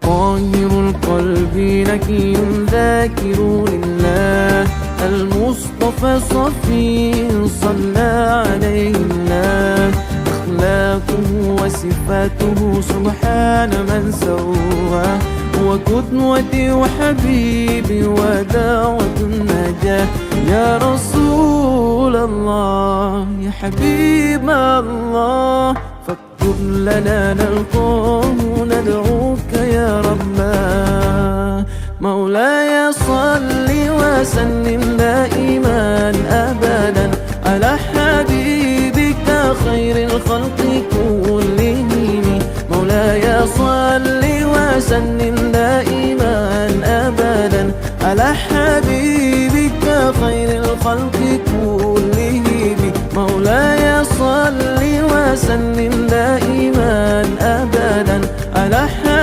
طاهر القلب نكي ذاكر لله، المصطفى صفي صلى عليه الله. أخلاقه وصفاته سبحان من سواه، هو قدوتي وحبيبي ودعوة النجاة. يا رسول الله يا حبيب الله، فاغفر لنا نلقاه ندعوك يا ربنا. مولاي صل وسلم دائما أبدا على حبيبك خير الخلق كلهم. مولاي صل وسلم دائما أبدا على حبيبك خير الخلق كلهم. مولاي صل وسلم دائما أبدا على حبيبك